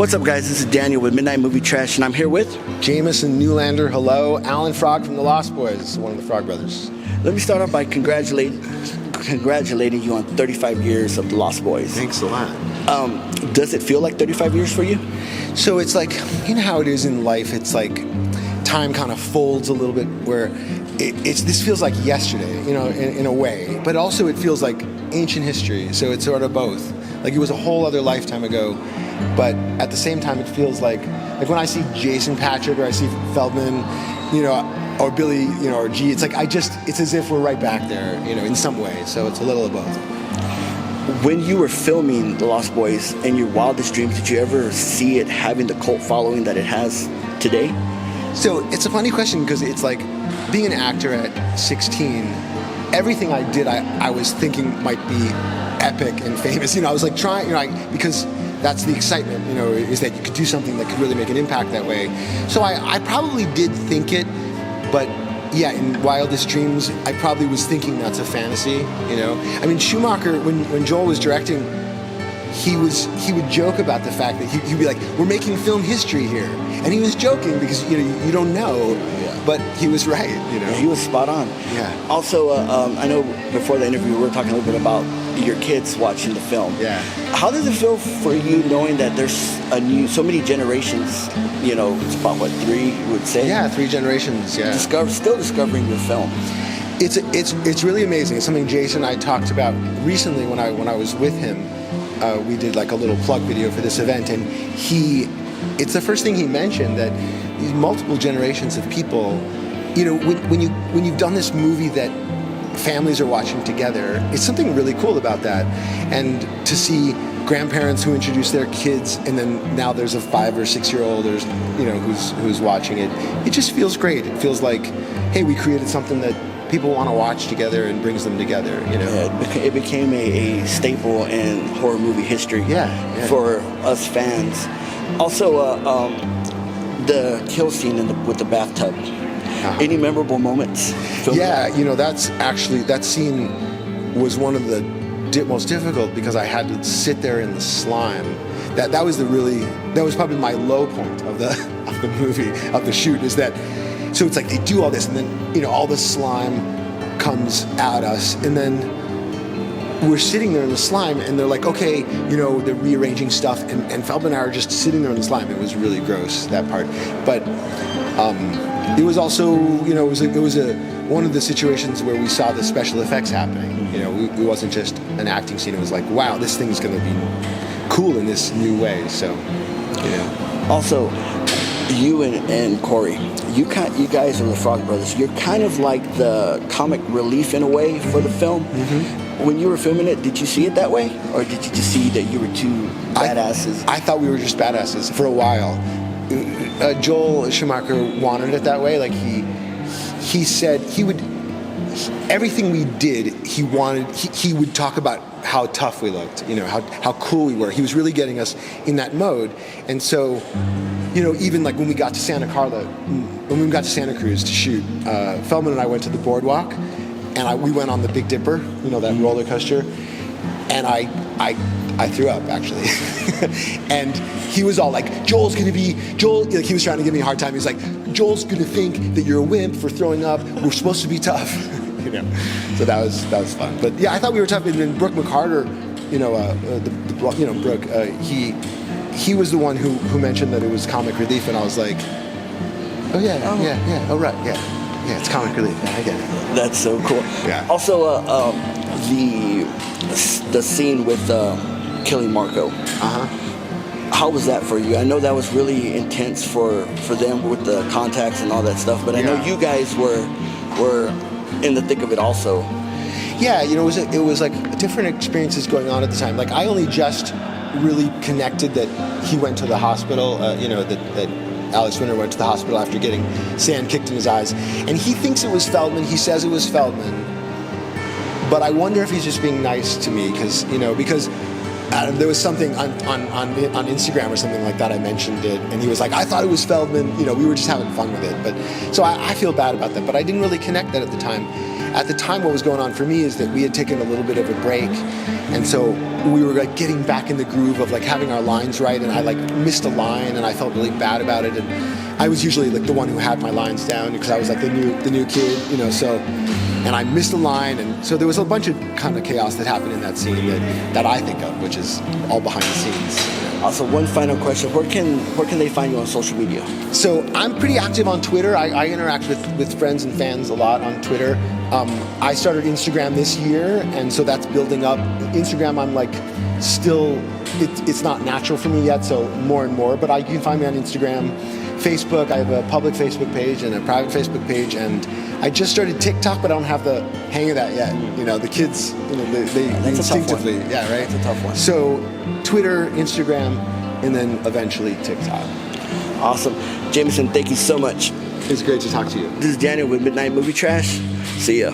What's up, guys? This is Daniel with Midnight Movie Trash, and I'm here with Jamison Newlander. Hello. Alan Frog from the Lost Boys, one of the Frog Brothers. Let me start off by congratulating you on 35 years of the Lost Boys. Thanks a lot. Does it feel like 35 years for you? So it's like, you know how it is in life, it's like time kind of folds a little bit where this feels like yesterday, you know, in a way, but also it feels like ancient history, so it's sort of both. Like it was a whole other lifetime ago, but at the same time it feels like when I see Jason Patrick or I see Feldman, you know, or Billy, you know, or G, it's like it's as if we're right back there, you know, in some way, so it's a little of both. When you were filming The Lost Boys, in your wildest dreams, did you ever see it having the cult following that it has today? So it's a funny question because it's like being an actor at 16, everything I did I was thinking might be epic and famous. You know, I was like trying, you know, because that's the excitement, you know, is that you could do something that could really make an impact that way. So I probably did think it, but yeah, in wildest dreams, I probably was thinking that's a fantasy, you know. I mean, Schumacher, when Joel was directing, he would joke about the fact that he'd be like, we're making film history here. And he was joking because, you know, you don't know, but he was right, you know. Yeah, he was spot on. Yeah. Also, I know before the interview we were talking a little bit about your kids watching the film. Yeah. How does it feel for you knowing that there's so many generations, you know, it's about what, 3 you would say? Yeah, 3 generations, yeah. Still discovering your film. It's really amazing. It's something Jason and I talked about recently when I was with him. We did like a little plug video for this event, and it's the first thing he mentioned, that these multiple generations of people, you know, when you've done this movie that families are watching together, it's something really cool about that. And to see grandparents who introduce their kids, and then now there's a 5 or 6 year old, or you know, who's watching it, it just feels great. It feels like, hey, we created something that people want to watch together and brings them together, you know. Yeah, it became a staple in horror movie history. Yeah. For us fans. Also, the kill scene with the bathtub. Any memorable moments? Yeah, you know, that scene was one of the most difficult because I had to sit there in the slime. That was probably my low point of the movie, of the shoot, is that. So it's like they do all this, and then, you know, all the slime comes at us, and then we're sitting there in the slime, and they're like, okay, you know, they're rearranging stuff, and Feldman and I are just sitting there in the slime. It was really gross, that part. But it was also, you know, it was one of the situations where we saw the special effects happening. You know, it wasn't just an acting scene. It was like, wow, this thing's going to be cool in this new way. So, you know. Also, you and Corey, you guys are the Frog Brothers. You're kind of like the comic relief in a way for the film. Mm-hmm. When you were filming it, did you see it that way, or did you just see that you were two badasses? I thought we were just badasses for a while. Joel Schumacher wanted it that way. Like he said he would. Everything we did, he would talk about how tough we looked, you know, how cool we were. He was really getting us in that mode. And so, you know, even like when we got to Santa Carla, when we got to Santa Cruz to shoot, Feldman and I went to the boardwalk, and we went on the Big Dipper, you know, that roller coaster, and I threw up, actually. And he was all like, like, he was trying to give me a hard time. He was like, Joel's gonna think that you're a wimp for throwing up. We're supposed to be tough. You know, so that was fun. But yeah, I thought we were tough. And then Brooke McCarter, you know, Brooke, he was the one who mentioned that it was comic relief, and I was like, oh yeah, oh right, yeah, it's comic relief. Yeah, I get it. That's so cool. Yeah. Also, the scene with killing Marco. How was that for you? I know that was really intense for them with the contacts and all that stuff, but I know you guys were in the thick of it also. Yeah, you know, it was like different experiences going on at the time. Like, I only just really connected that he went to the hospital, you know, that Alex Winter went to the hospital after getting sand kicked in his eyes. And he thinks it was Feldman. He says it was Feldman. But I wonder if he's just being nice to me because there was something on Instagram or something like that. I mentioned it, and he was like, "I thought it was Feldman." You know, we were just having fun with it. But so I feel bad about that, but I didn't really connect that at the time. At the time, what was going on for me is that we had taken a little bit of a break, and so we were like getting back in the groove of like having our lines right, and I like missed a line, and I felt really bad about it. And I was usually like the one who had my lines down because I was like the new kid, you know. So, and I missed a line, and so there was a bunch of kind of chaos that happened in that scene that I think of, which is all behind the scenes. Also, one final question: where can they find you on social media? So I'm pretty active on Twitter. I interact with friends and fans a lot on Twitter. I started Instagram this year, and so that's building up. Instagram, I'm like still, it's not natural for me yet, so more and more. But you can find me on Instagram, Facebook. I have a public Facebook page and a private Facebook page, and I just started TikTok, but I don't have the hang of that yet. You know, the kids, you know, they instinctively, yeah, right. That's a tough one. So Twitter, Instagram, and then eventually TikTok. Awesome, Jamison. Thank you so much. It's great to talk to you. This is Daniel with Midnight Movie Trash. See ya.